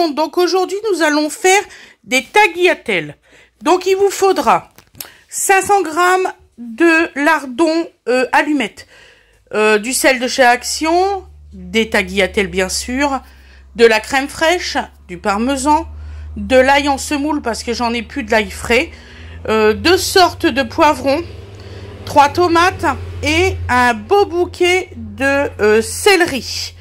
monde, donc aujourd'hui nous allons faire des tagliatelles. Donc il vous faudra 500 g de lardons allumettes, du sel de chez Action, des tagliatelles bien sûr, de la crème fraîche, du parmesan, de l'ail en semoule parce que j'en ai plus de l'ail frais, 2 sortes de poivrons, 3 tomates et un beau bouquet de céleri.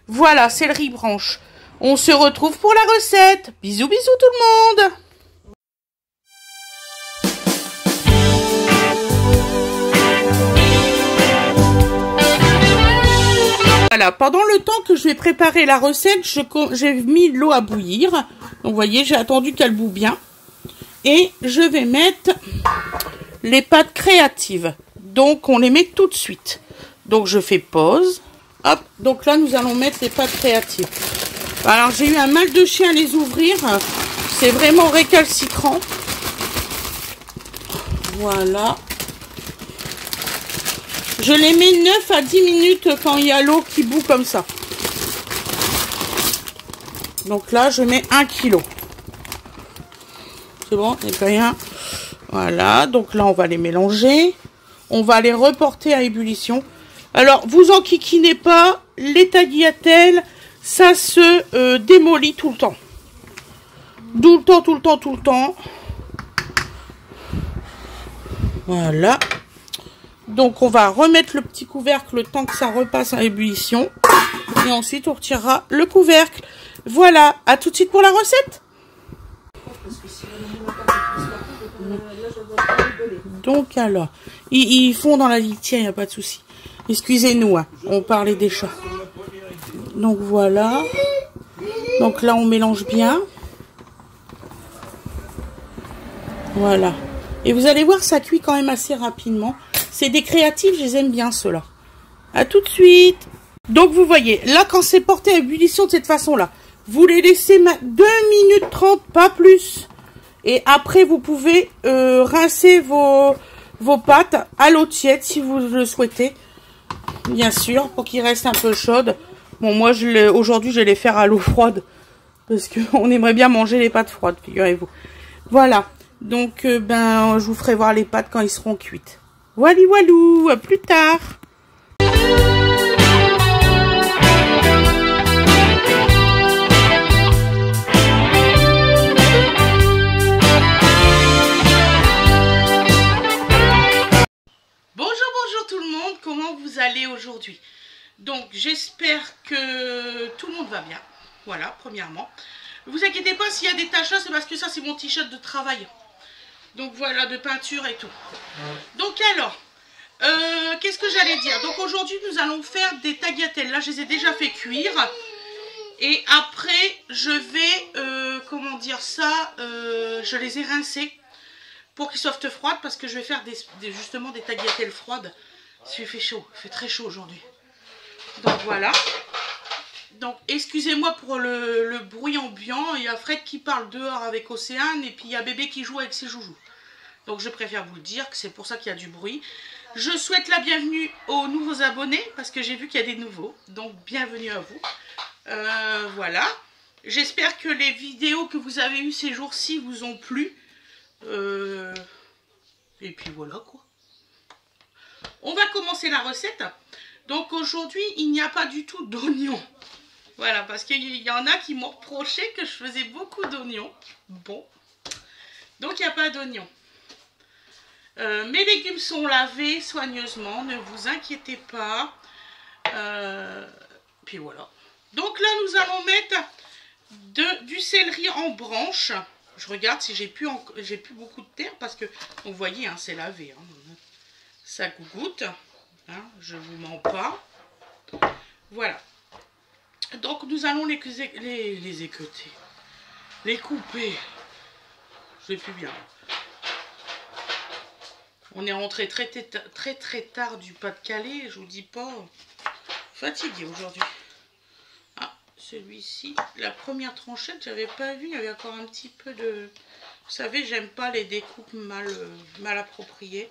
Voilà, céleri branche. On se retrouve pour la recette. Bisous, bisous tout le monde. Voilà, pendant le temps que je vais préparer la recette, j'ai mis l'eau à bouillir. Donc, vous voyez, j'ai attendu qu'elle boue bien. Et je vais mettre les pâtes créatives. Donc, on les met tout de suite. Donc, je fais pause. Hop, donc là, nous allons mettre les pâtes créatives. Alors, j'ai eu un mal de chien à les ouvrir. C'est vraiment récalcitrant. Voilà. Je les mets 9 à 10 minutes quand il y a l'eau qui bout comme ça. Donc là, je mets 1 kg. C'est bon, il n'y a rien. Voilà, donc là, on va les mélanger. On va les reporter à ébullition. Alors, vous enquiquinez pas, les tagliatelles, ça se démolit tout le temps. Tout le temps, tout le temps, tout le temps. Voilà. Donc, on va remettre le petit couvercle le temps que ça repasse à ébullition. Et ensuite, on retirera le couvercle. Voilà, à tout de suite pour la recette. Donc, alors, ils font dans la litière, il n'y a pas de souci. Excusez-nous, hein, on parlait des chats. Donc, voilà. Donc, là, on mélange bien. Voilà. Et vous allez voir, ça cuit quand même assez rapidement. C'est des créatifs, je les aime bien, ceux-là. À tout de suite. Donc, vous voyez, là, quand c'est porté à ébullition de cette façon-là, vous les laissez 2 minutes 30, pas plus. Et après, vous pouvez rincer vos pâtes à l'eau tiède, si vous le souhaitez. Bien sûr, pour qu'ils restent un peu chaudes. Bon, moi, aujourd'hui, je vais les faire à l'eau froide. Parce qu'on aimerait bien manger les pâtes froides, figurez-vous. Voilà. Donc, je vous ferai voir les pâtes quand ils seront cuites. Wally walou, à plus tard. Bonjour tout le monde, comment vous allez aujourd'hui? Donc j'espère que tout le monde va bien. Voilà, premièrement. Ne vous inquiétez pas s'il y a des taches là, c'est parce que ça c'est mon t-shirt de travail. Donc voilà, de peinture et tout. Donc alors, qu'est-ce que j'allais dire? Donc aujourd'hui, nous allons faire des tagliatelles. Là, je les ai déjà fait cuire. Et après, je vais, comment dire ça, je les ai rincés pour qu'ils soient froides. Parce que je vais faire justement des tagliatelles froides. Il fait chaud, il fait très chaud aujourd'hui. Donc voilà. Donc excusez-moi pour le bruit ambiant. Il y a Fred qui parle dehors avec Océane. Et puis il y a bébé qui joue avec ses joujoux. Donc je préfère vous le dire que c'est pour ça qu'il y a du bruit. Je souhaite la bienvenue aux nouveaux abonnés parce que j'ai vu qu'il y a des nouveaux. Donc bienvenue à vous. Voilà. J'espère que les vidéos que vous avez eues ces jours-ci vous ont plu. Et puis voilà quoi. On va commencer la recette. Donc aujourd'hui il n'y a pas du tout d'oignons. Voilà, parce qu'il y en a qui m'ont reproché que je faisais beaucoup d'oignons. Bon. Donc il n'y a pas d'oignons. Mes légumes sont lavés soigneusement, ne vous inquiétez pas. Puis voilà. Donc là, nous allons mettre du céleri en branche. Je regarde si j'ai plus beaucoup de terre parce que, vous voyez, hein, c'est lavé. Hein. Ça gougoute. Hein, je vous mens pas. Voilà. Donc nous allons les équeuter. Les couper. Je vais plus bien. On est rentré très tard du Pas-de-Calais, je vous dis pas. Fatigué aujourd'hui. Ah, celui-ci, la première tranchette, j'avais pas vu, il y avait encore un petit peu de... Vous savez, j'aime pas les découpes mal appropriées.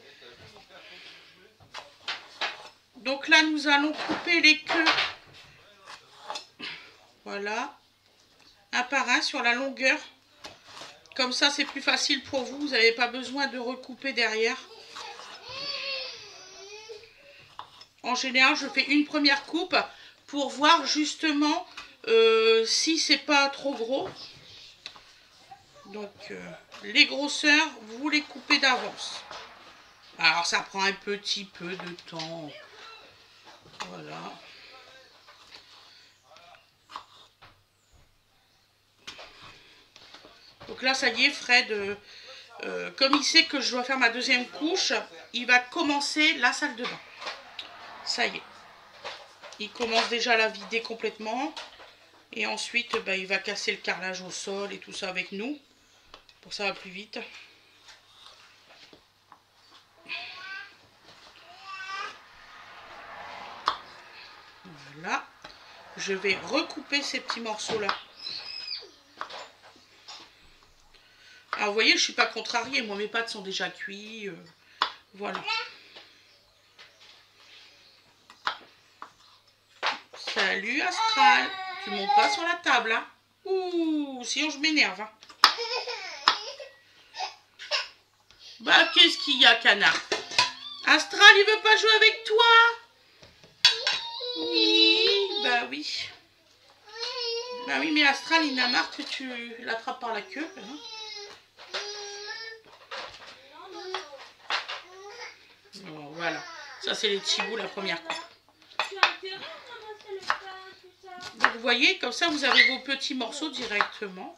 Donc là, nous allons couper les queues. Voilà. un par un sur la longueur. Comme ça, c'est plus facile pour vous. Vous n'avez pas besoin de recouper derrière. En général, je fais une première coupe pour voir justement si c'est pas trop gros. Donc, les grosseurs, vous les coupez d'avance. Alors, ça prend un petit peu de temps. Voilà. Donc là, ça y est, Fred, comme il sait que je dois faire ma deuxième couche, il va commencer la salle de bain. Ça y est. Il commence déjà à la vider complètement. Et ensuite, bah, il va casser le carrelage au sol et tout ça avec nous. Pour que ça va plus vite. Voilà. Je vais recouper ces petits morceaux-là. Alors, vous voyez, je ne suis pas contrariée. Moi, mes pâtes sont déjà cuites. Voilà. Salut, Astral. Tu montes pas sur la table, hein? Ouh, sinon je m'énerve. Hein. Bah, qu'est-ce qu'il y a, canard? Astral, il veut pas jouer avec toi? Oui, bah oui. Bah oui, mais Astral, il en a marre que tu l'attrapes par la queue. Hein. Bon, voilà. Ça, c'est les petits bouts, la première coupe. Donc, vous voyez, comme ça, vous avez vos petits morceaux directement.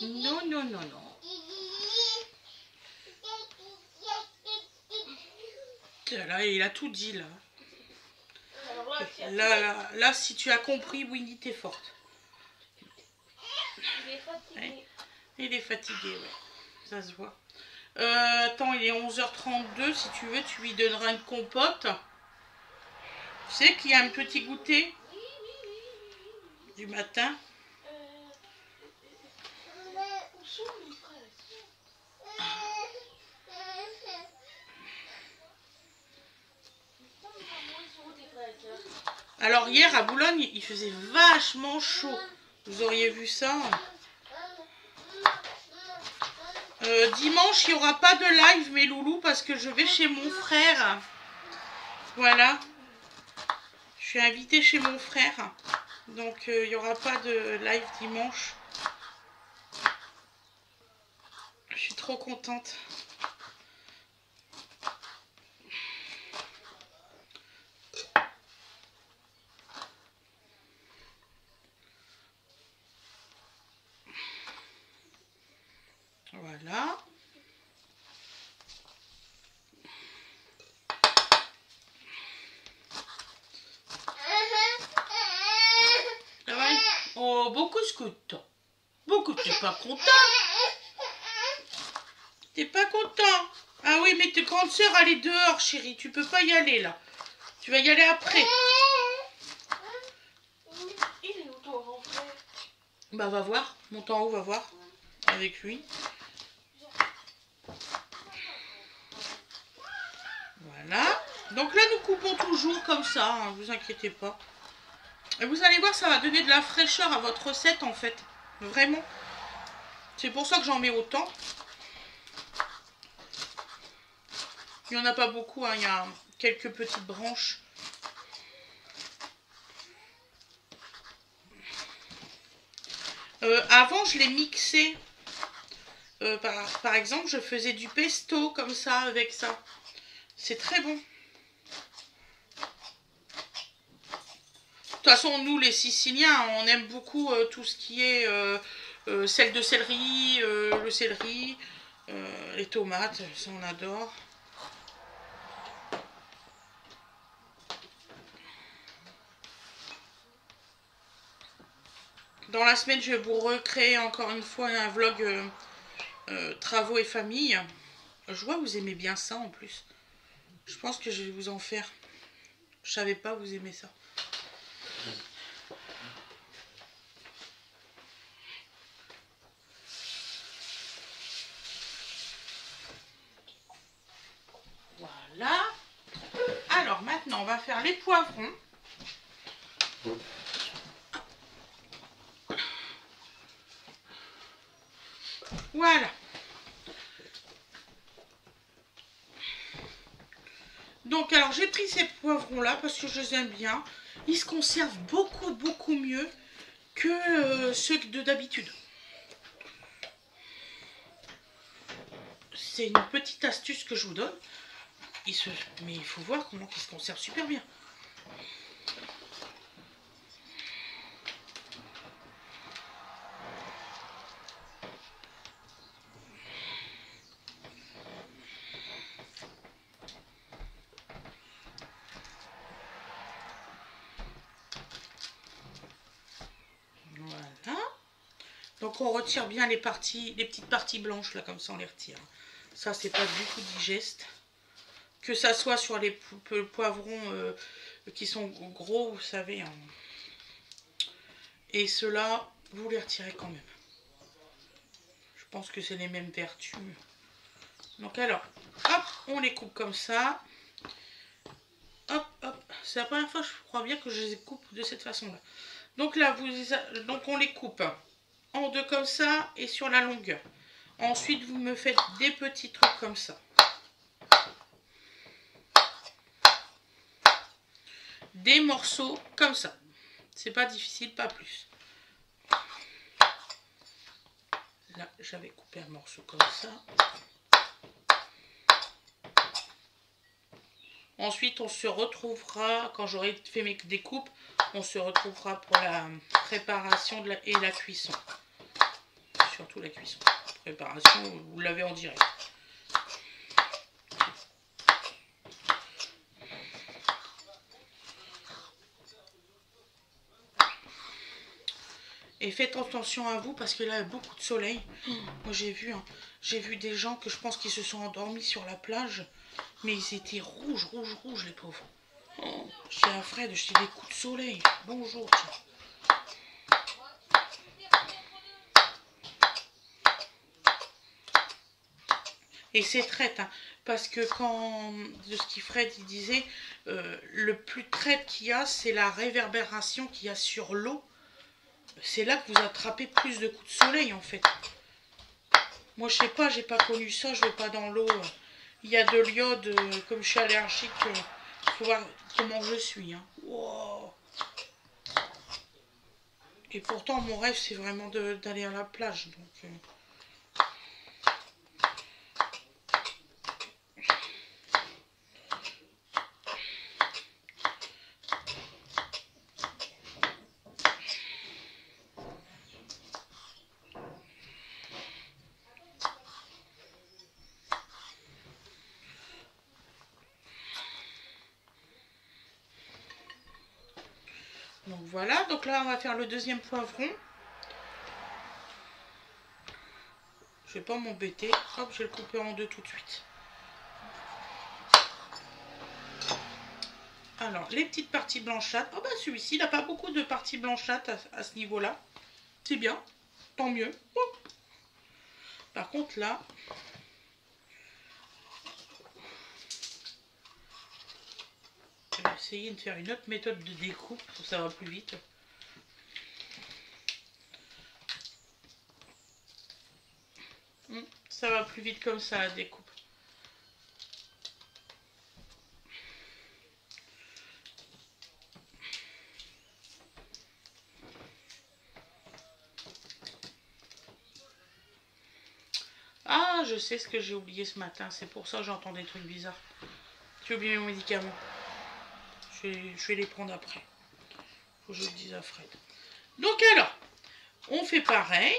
Non, non, non, non. Là, il a tout dit, là. Là, si tu as compris, Winnie, t'es forte. Il est fatigué. Il est fatigué, ouais. Ça se voit. Attends, il est 11h32. Si tu veux, tu lui donneras une compote. Tu sais qu'il y a un petit goûter du matin. Où sont mes frères? Alors hier à Boulogne, il faisait vachement chaud. Vous auriez vu ça. Dimanche, il n'y aura pas de live, mes loulous, parce que je vais chez mon frère. Voilà. Je suis invitée chez mon frère. Donc, il n'y aura pas de live dimanche. Je suis trop contente. Voilà. Ah ouais. Oh, beaucoup de content. Beaucoup, t'es pas content? T'es pas content? Ah oui, mais ta grande soeur, elle est dehors, chérie. Tu peux pas y aller, là. Tu vas y aller après. Il est où ton grand frère? Bah, va voir. Monte en haut, va voir. Avec lui. Voilà. Donc là, nous coupons toujours comme ça. Hein, vous inquiétez pas. Et vous allez voir, ça va donner de la fraîcheur à votre recette, en fait. Vraiment. C'est pour ça que j'en mets autant. Il n'y en a pas beaucoup. Hein, il y a quelques petites branches. Avant, je les mixais. Par exemple, je faisais du pesto comme ça, avec ça. C'est très bon. De toute façon, nous, les Siciliens, on aime beaucoup tout ce qui est sel de céleri, le céleri, les tomates, ça on adore. Dans la semaine, je vais vous recréer encore une fois un vlog travaux et famille. Je vois que vous aimez bien ça en plus. Je pense que je vais vous en faire. Je savais pas vous aimez ça. Voilà. Alors maintenant, on va faire les poivrons. Voilà. Donc, alors, j'ai pris ces poivrons-là parce que je les aime bien. Ils se conservent beaucoup mieux que ceux de d'habitude. C'est une petite astuce que je vous donne. Mais il faut voir comment ils se conservent super bien. Voilà. Donc on retire bien les petites parties blanches là, comme ça on les retire. Ça c'est pas du tout digeste. Que ça soit sur les poivrons qui sont gros, vous savez. Hein. Et ceux-là, vous les retirez quand même. Je pense que c'est les mêmes vertus. Donc alors, hop, on les coupe comme ça. Hop, hop. C'est la première fois, je crois bien que je les coupe de cette façon-là. Donc là, donc on les coupe en deux comme ça et sur la longueur. Ensuite, vous me faites des petits trucs comme ça. Des morceaux comme ça. C'est pas difficile, pas plus. Là, j'avais coupé un morceau comme ça. Ensuite, on se retrouvera, quand j'aurai fait mes découpes, on se retrouvera pour la préparation et la cuisson. Surtout la cuisson. Préparation, vous l'avez en direct. Et faites attention à vous parce que là, il y a beaucoup de soleil. Moi, j'ai vu des gens que je pense qu'ils se sont endormis sur la plage. Mais ils étaient rouges, les pauvres. Je dis à Fred, je dis des coups de soleil. Bonjour, tiens. Et c'est traite, hein, parce que de ce Fred il disait, le plus traite qu'il y a, c'est la réverbération qu'il y a sur l'eau. C'est là que vous attrapez plus de coups de soleil en fait. Moi je sais pas, j'ai pas connu ça, je vais pas dans l'eau. Il y a de l'iode, comme je suis allergique, il faut voir comment je suis. Hein. Wow. Et pourtant mon rêve c'est vraiment d'aller à la plage. Donc, Donc voilà, donc là on va faire le deuxième poivron. Je vais pas m'embêter, hop, je vais le couper en deux tout de suite. Alors, les petites parties blanchâtres. Oh bah celui-ci, il n'a pas beaucoup de parties blanchâtres à ce niveau-là. C'est bien, tant mieux. Oh. Par contre là, je vais essayer de faire une autre méthode de découpe, pour que ça va plus vite. Ça va plus vite comme ça la découpe. Ah, je sais ce que j'ai oublié ce matin. C'est pour ça que j'entends des trucs bizarres. J'ai oublié mes médicaments. Je vais les prendre après. Faut que je le dise à Fred. Donc alors, on fait pareil.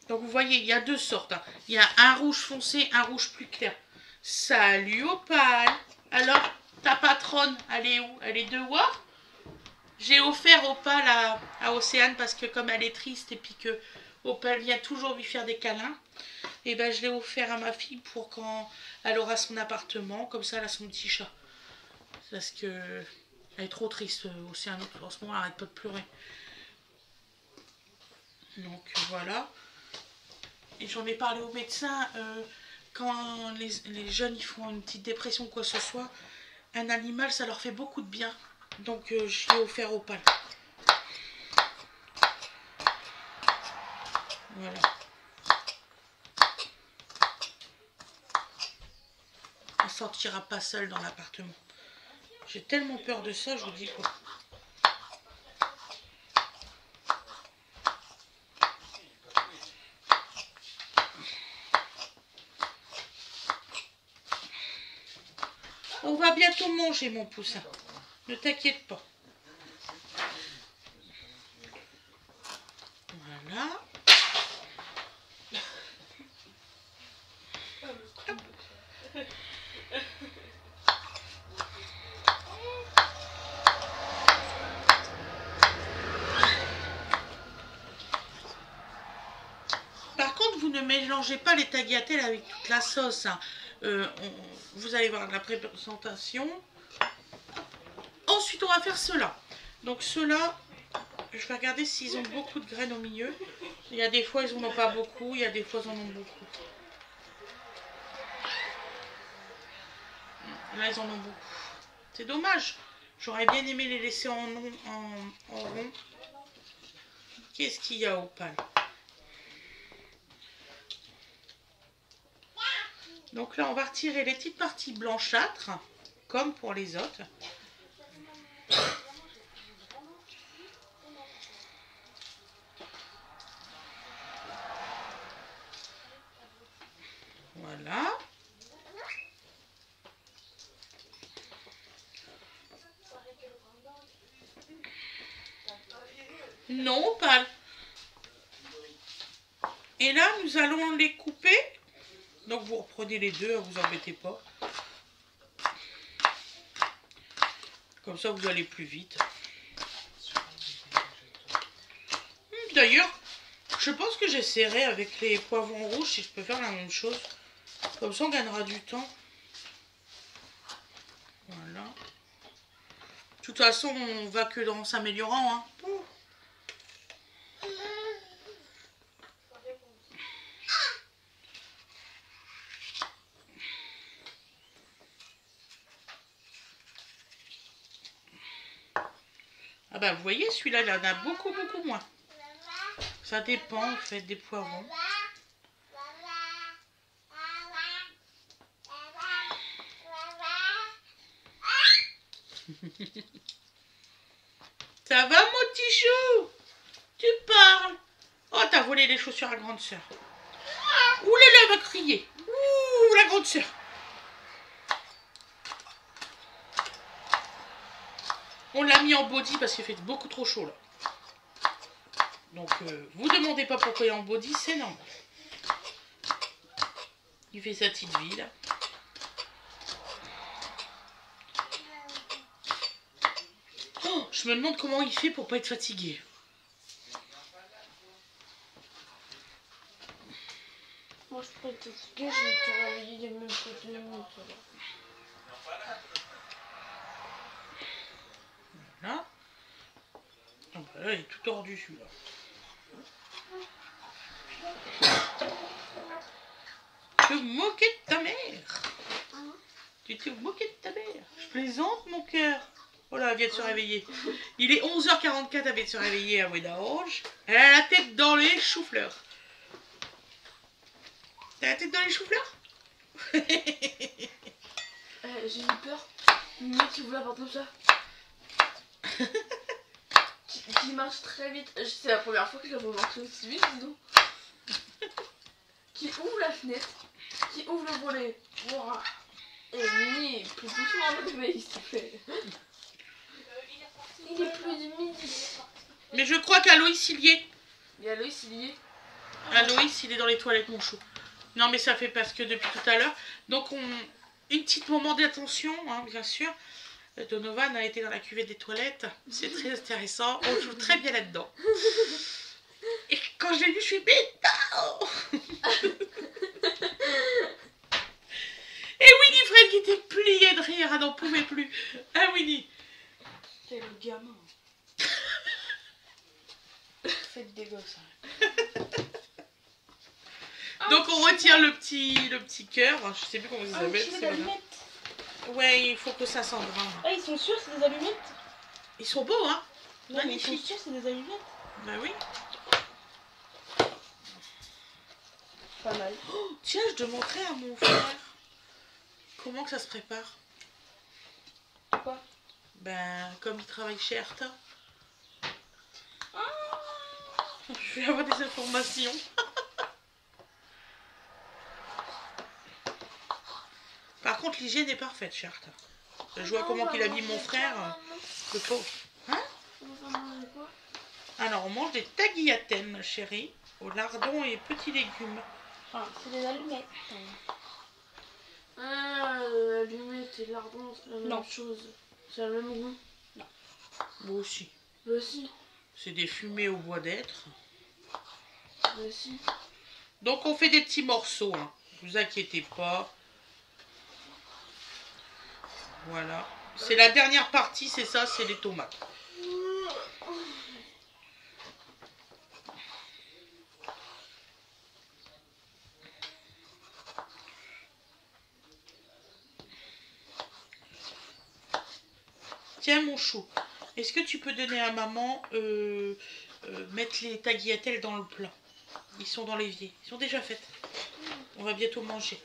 Donc vous voyez, il y a deux sortes. Hein. Il y a un rouge foncé, un rouge plus clair. Salut Opale. Alors, ta patronne, elle est où? Elle est dehors? J'ai offert Opal à Océane parce que comme elle est triste et puis que Opal vient toujours lui faire des câlins, et ben je l'ai offert à ma fille pour quand elle aura son appartement, comme ça elle a son petit chat. Parce que elle est trop triste, Océane, en ce moment elle arrête pas de pleurer. Donc voilà. Et j'en ai parlé au médecin, quand les jeunes ils font une petite dépression ou quoi que ce soit, un animal ça leur fait beaucoup de bien. Donc je l'ai offert Opal. Voilà. On ne sortira pas seul dans l'appartement. J'ai tellement peur de ça, je vous dis quoi. On va bientôt manger, mon poussin. Ne t'inquiète pas. Voilà. Par contre, vous ne mélangez pas les tagliatelles avec toute la sauce. Hein. Vous allez voir la présentation. Ensuite, on va faire cela. Donc cela, je vais regarder s'ils ont beaucoup de graines au milieu. Il y a des fois, ils n'en ont pas beaucoup. Il y a des fois, ils en ont beaucoup. Là, ils en ont beaucoup. C'est dommage. J'aurais bien aimé les laisser en rond. Qu'est-ce qu'il y a, Opal? Donc là, on va retirer les petites parties blanchâtres, comme pour les autres. Voilà. Non, Opal. Et là, nous allons les couper. Donc vous reprenez les deux, vous embêtez pas. Comme ça, vous allez plus vite. D'ailleurs, je pense que j'essaierai avec les poivrons rouges si je peux faire la même chose. Comme ça, on gagnera du temps. Voilà. De toute façon, on va que dans s'améliorant. Hein. Ah bah vous voyez, celui-là, il en a beaucoup, beaucoup moins. Ça dépend en fait des poivrons. Ça va mon petit chou? Tu parles? Oh, t'as volé les chaussures à grande sœur. Ouh là là, elle va crier. Ouh, la grande sœur. On l'a mis en body parce qu'il fait beaucoup trop chaud là. Donc, vous demandez pas pourquoi il est en body, c'est normal. Il fait sa petite vie là. Oh, je me demande comment il fait pour pas être fatigué. Moi, je peux être fatiguée, je vais te réveiller il y a même pas 2 minutes. Voilà. Ah bah là, il est tout tordu celui-là. Tu te moquais de ta mère. Tu te moquais de ta mère. Je plaisante, mon cœur. Oh là, elle vient de se réveiller. Il est 11h44, elle vient de se réveiller à Ouédange. Elle a la tête dans les choux-fleurs. T'as la tête dans les choux-fleurs? J'ai eu peur. Une mec qui vous la porte comme ça. qui marche très vite. C'est la première fois que je la vois marcher aussi vite, dis donc. Qui ouvre la fenêtre. Qui ouvre le volet. Wow. Et Mimi, plus doucement le bébé, s'il te plaît. Il est plus de midi. Mais je crois qu'Aloïs, il y est. Il y a Loïs, il y est. Aloïs, il est dans les toilettes, mon chou. Non, mais ça fait parce que depuis tout à l'heure. Donc, une petite moment d'attention, hein, bien sûr. Donovan a été dans la cuvette des toilettes. C'est très intéressant. On joue très bien là-dedans. Et quand je l'ai lu, je suis mais non. Et Winifred qui était plié de rire, elle n'en pouvait plus. Hein, Winnie? Quel gamin. Faites des gosses. Donc on retire le petit cœur. Je sais plus comment ils Ah, s'appellent. c'est des allumettes. Ouais, il faut que ça sente vraiment. Ah, ils sont sûrs c'est des allumettes? Ils sont beaux, hein? Non, mais ils sont Magnifique. sûrs c'est des allumettes? Bah oui. Pas mal. Oh, tiens, je demanderai à mon frère comment que ça se prépare. Quoi? Ben, comme il travaille chez Erta. Je vais avoir des informations. Par contre, l'hygiène est parfaite chez Erta. Je vois comment il habille mon frère. Le pauvre. Hein? On va manger quoi? Alors, on mange des tagliatelles, chérie, au lardon et petits légumes. Ah, c'est des allumettes. Ah, l'allumette et lardon, c'est la même Non. chose. C'est le même goût. Moi aussi. Bah si, C'est des fumées au bois d'être. bah si. Donc, on fait des petits morceaux. Hein. Ne vous inquiétez pas. Voilà. C'est la dernière partie, c'est ça, c'est les tomates. Tiens mon chou, est-ce que tu peux donner à maman mettre les tagliatelles dans le plat? Ils sont dans l'évier, ils sont déjà faites. On va bientôt manger.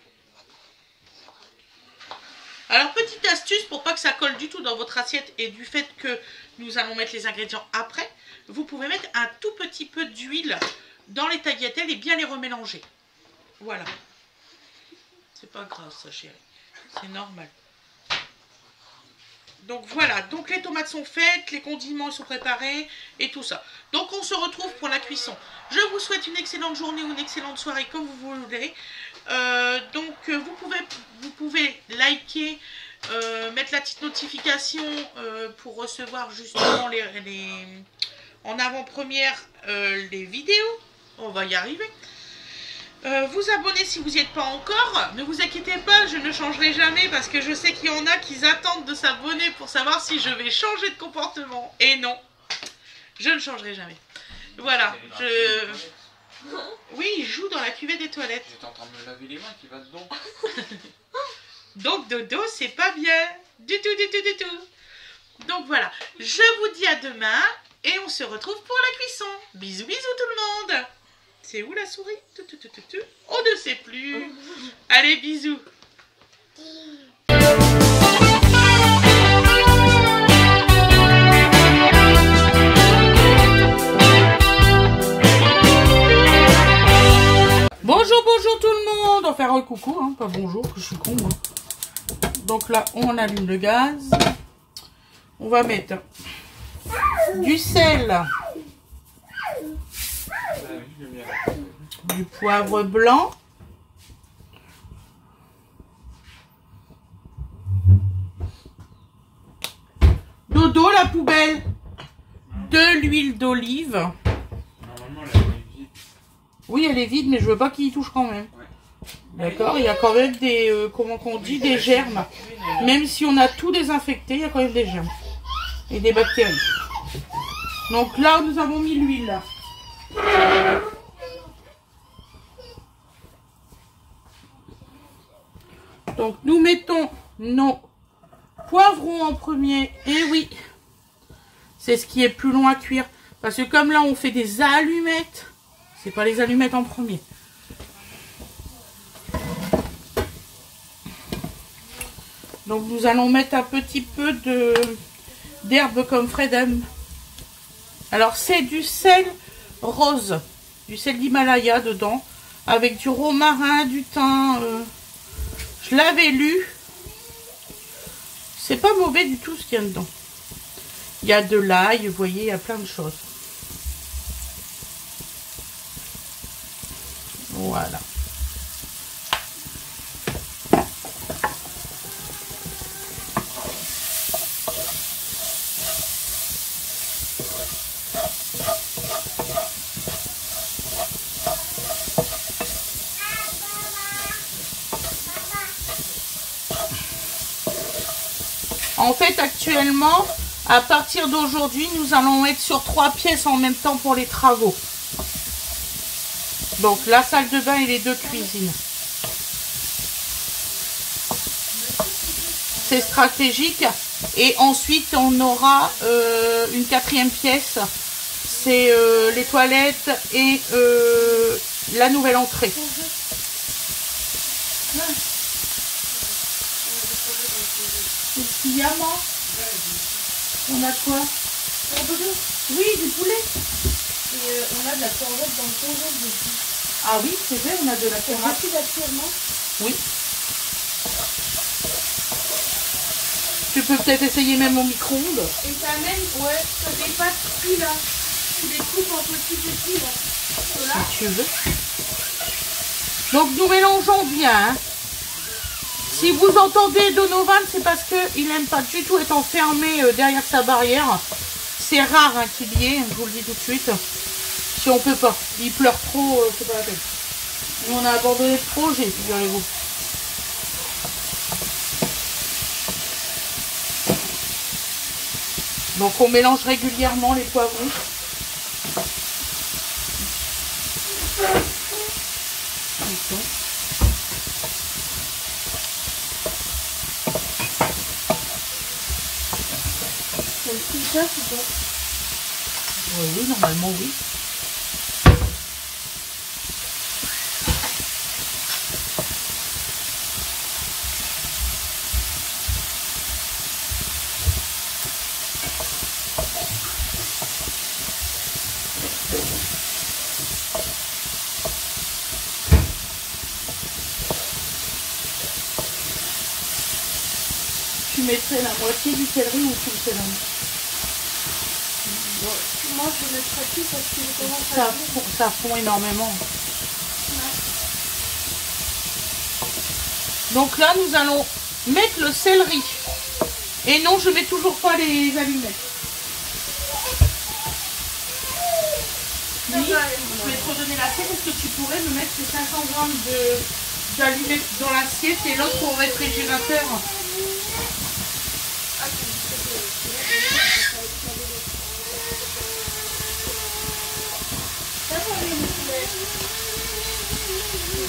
Alors petite astuce pour pas que ça colle du tout dans votre assiette et du fait que nous allons mettre les ingrédients après, vous pouvez mettre un tout petit peu d'huile dans les tagliatelles et bien les remélanger. Voilà. C'est pas grave ça chérie, c'est normal. Donc voilà, donc les tomates sont faites, les condiments sont préparés et tout ça. Donc on se retrouve pour la cuisson. Je vous souhaite une excellente journée ou une excellente soirée comme vous voulez. Vous pouvez liker, mettre la petite notification pour recevoir justement en avant-première les vidéos. On va y arriver. Vous abonner si vous n'y êtes pas encore. Ne vous inquiétez pas, je ne changerai jamais parce que je sais qu'il y en a qui attendent de s'abonner pour savoir si je vais changer de comportement. Et non, je ne changerai jamais. Voilà, Oui, il joue dans la cuvette des toilettes. J'étais en train de me laver les mains qui va dedans. Donc dodo, c'est pas bien. Du tout, du tout, du tout. Donc voilà, je vous dis à demain et on se retrouve pour la cuisson. Bisous, bisous tout le monde. C'est où la souris? On ne sait plus. Allez, bisous. Bonjour, bonjour tout le monde. On va faire un coucou, hein, pas bonjour, que je suis con moi. Donc là, on allume le gaz. On va mettre du sel. Du poivre blanc. Dodo, la poubelle. De l'huile d'olive. Normalement, elle est vide. Oui, elle est vide, mais je veux pas qu'il y touche quand même. Ouais. D'accord, il y a quand même des, comment qu'on dit, des germes. Même si on a tout désinfecté, il y a quand même des germes. Et des bactéries. Donc là, nous avons mis l'huile. Donc nous mettons nos poivrons en premier. Et oui, c'est ce qui est plus long à cuire. Parce que comme là on fait des allumettes, c'est pas les allumettes en premier. Donc nous allons mettre un petit peu d'herbe comme Fred aime. Alors c'est du sel rose, du sel d'Himalaya dedans, avec du romarin, du thym. Je l'avais lu. C'est pas mauvais du tout ce qu'il y a dedans. Il y a de l'ail, vous voyez, il y a plein de choses. Voilà. En fait, actuellement, à partir d'aujourd'hui, nous allons être sur 3 pièces en même temps pour les travaux. Donc, la salle de bain et les 2 cuisines. C'est stratégique. Et ensuite, on aura une 4e pièce. C'est les toilettes et la nouvelle entrée. Qu'est-ce qu'il y a, moi? On a quoi? Oui, du poulet. Et on a de la courgette dans le congèle. Ah oui, c'est vrai, on a de la C'est tomate. rapide actuellement. Oui. Tu peux peut-être essayer même au micro-ondes. Et ça même, ouais, ça des pâtes cuites là. Tu les coupes en petits là. Ceux-là. Si tu veux. Donc nous mélangeons bien. Hein. Si vous entendez Donovan, c'est parce qu'il n'aime pas du tout être enfermé derrière sa barrière. C'est rare hein, qu'il y ait, je vous le dis tout de suite. Si on peut pas. Il pleure trop, c'est pas la peine. Nous on a abandonné le projet, figurez-vous. Donc on mélange régulièrement les poivrons. C'est ça, c'est ça. Oui, normalement oui. Tu mettrais la moitié du céleri ou tout le céleri? Moi je le mettrai plus parce que je commence Ça, à dire. ça fond énormément. Donc là, nous allons mettre le céleri. Et non, je mets toujours pas les allumettes. Oui, je vais te redonner l'assiette. Est-ce que tu pourrais me mettre ces 500 grammes d'allumettes dans l'assiette et l'autre au réfrigérateur?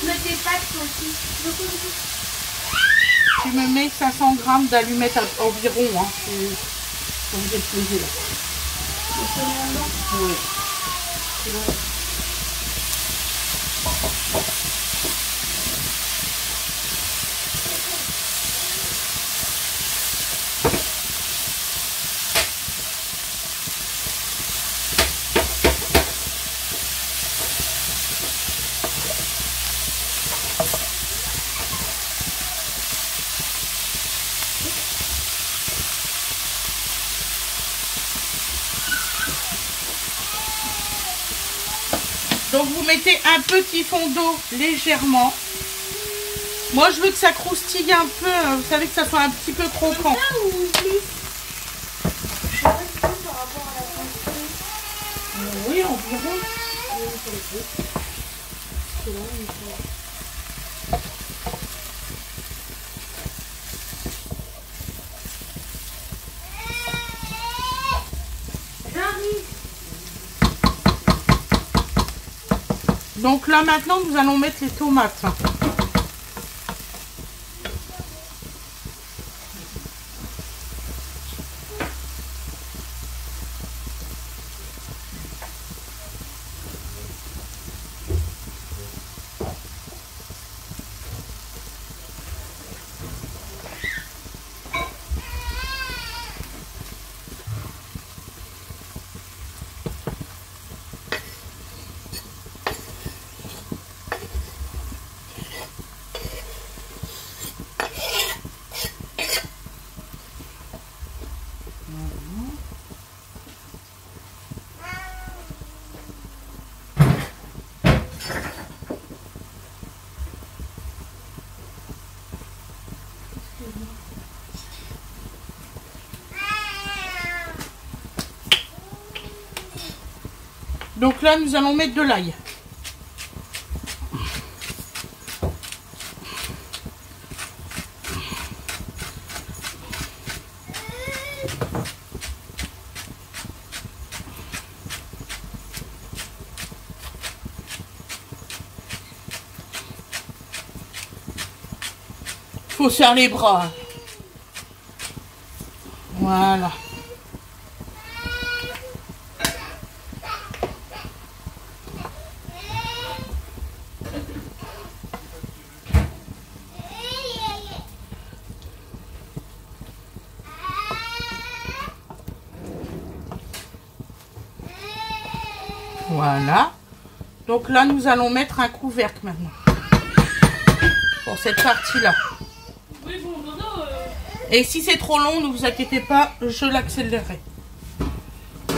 Mets des pâtes aussi. Tu me mets 500 grammes d'allumettes environ. Hein. Comme j'ai pesé là. Oui. Donc vous mettez un petit fond d'eau légèrement. Moi je veux que ça croustille un peu, vous savez que ça soit un petit peu croquant. Ou plus. Je sais pas par rapport à la quantité. Oui, environ. Donc là maintenant nous allons mettre les tomates. Donc là, nous allons mettre de l'ail. Il faut serrer les bras. Voilà. Voilà. Donc là, nous allons mettre un couvercle maintenant. Pour cette partie-là. Oui, bon, dodo. Et si c'est trop long, ne vous inquiétez pas, je l'accélérerai. Tu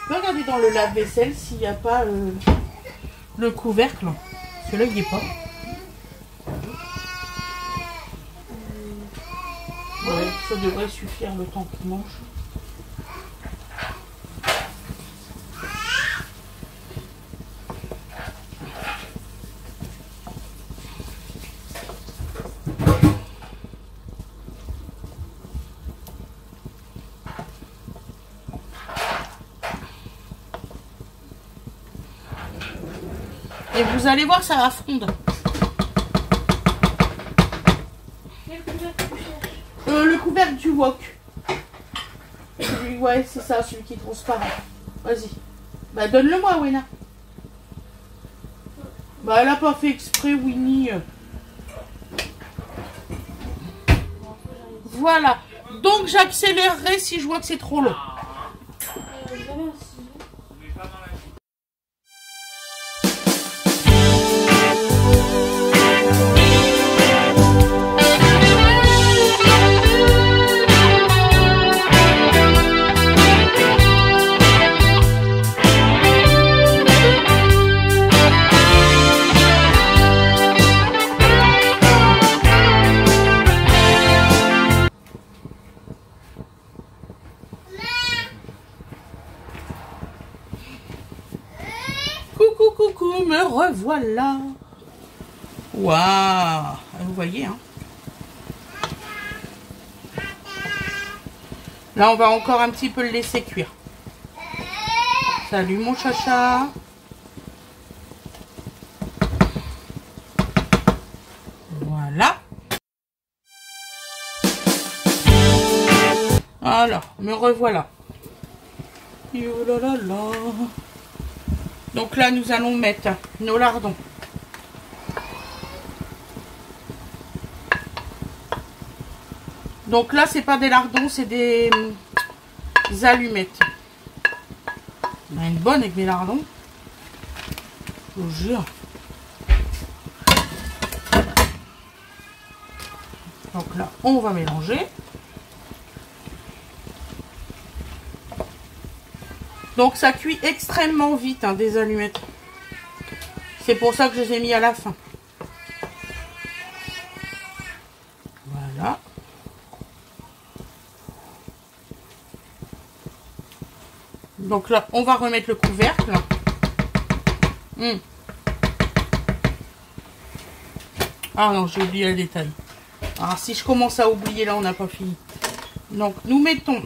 peux regarder dans le lave-vaisselle s'il n'y a pas le couvercle. Celui-là, il n'y est pas. Ouais, ça devrait suffire le temps qu'il mange. Et vous allez voir, ça va fondre. Quel couvercle tu cherches? Le couvercle du wok. Ouais, c'est ça, celui qui est transparent. Vas-y. Bah, donne-le-moi, Wena. Bah, elle a pas fait exprès, Winnie. Voilà. Donc, j'accélérerai si je vois que c'est trop long. J'avais un ciseau. Coucou, me revoilà. Waouh, vous voyez, hein. Là, on va encore un petit peu le laisser cuire. Salut, mon chacha. Voilà. Alors, me revoilà. Oh là là là. Donc là, nous allons mettre nos lardons. Donc là, c'est pas des lardons, c'est des allumettes. On a une bonne avec mes lardons. Je vous jure. Donc là, on va mélanger. Donc ça cuit extrêmement vite, hein, des allumettes. C'est pour ça que je les ai mis à la fin. Voilà. Donc là, on va remettre le couvercle. Ah non, j'ai oublié le détail. Alors si je commence à oublier, là, on n'a pas fini. Donc nous mettons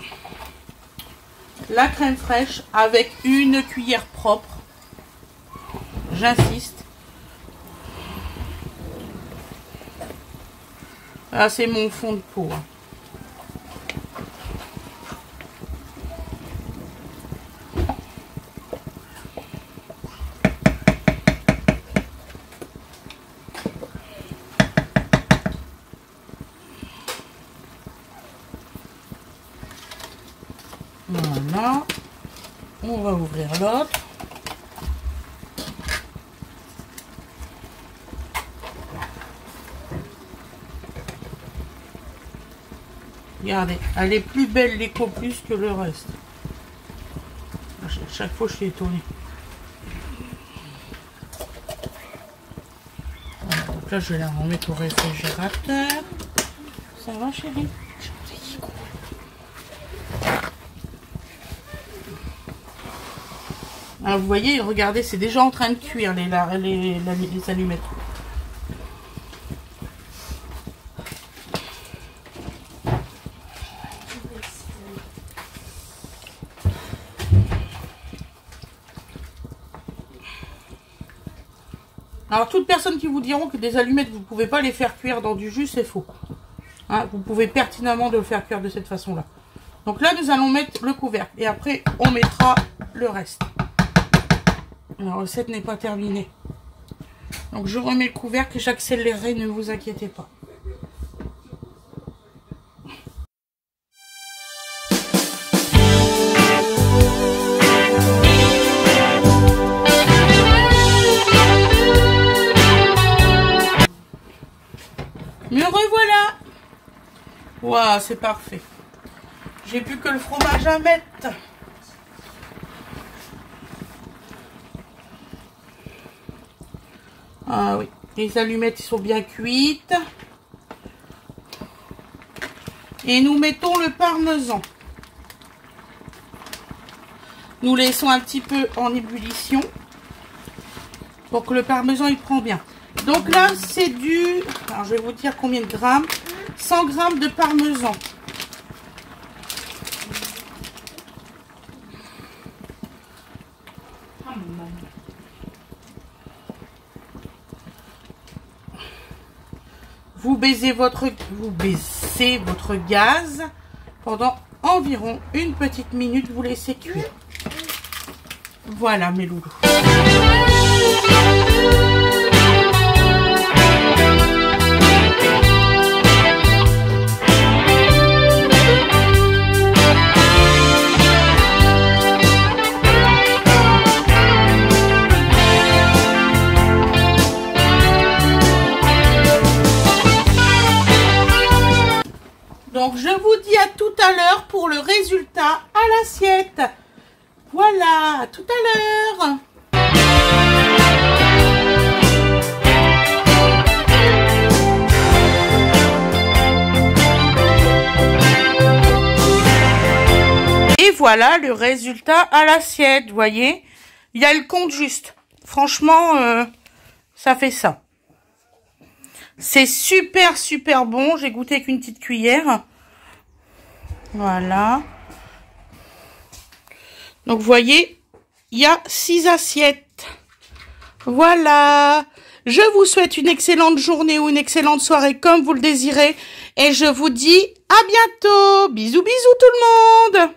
la crème fraîche avec une cuillère propre. J'insiste. Ah, c'est mon fond de pot. Voilà. On va ouvrir l'autre. Regardez, elle est plus belle l'éco plus que le reste. Chaque fois, je suis étonnée. Voilà, donc là, je vais la remettre au réfrigérateur. Ça va, chérie? Ah, vous voyez, regardez, c'est déjà en train de cuire les allumettes. Alors, toute personne qui vous diront que des allumettes, vous ne pouvez pas les faire cuire dans du jus, c'est faux. Hein, vous pouvez pertinemment le faire cuire de cette façon-là. Donc là, nous allons mettre le couvercle. Et après, on mettra le reste. La recette n'est pas terminée. Donc, je remets le couvercle et j'accélérerai, ne vous inquiétez pas. Me revoilà. Waouh, c'est parfait. J'ai plus que le fromage à mettre. Ah oui, les allumettes sont bien cuites. Et nous mettons le parmesan. Nous laissons un petit peu en ébullition pour que le parmesan il prend bien. Donc là, c'est du... Alors, je vais vous dire combien de grammes. 100 grammes de parmesan. Vous baissez votre gaz pendant environ une petite minute. Vous laissez cuire. Voilà mes loulous. Donc je vous dis à tout à l'heure pour le résultat à l'assiette. Voilà, à tout à l'heure. Et voilà le résultat à l'assiette, vous voyez. Il y a le compte juste. Franchement, ça fait ça. C'est super, super bon. J'ai goûté avec une petite cuillère. Voilà. Donc, vous voyez, il y a 6 assiettes. Voilà. Je vous souhaite une excellente journée ou une excellente soirée comme vous le désirez. Et je vous dis à bientôt. Bisous, bisous tout le monde.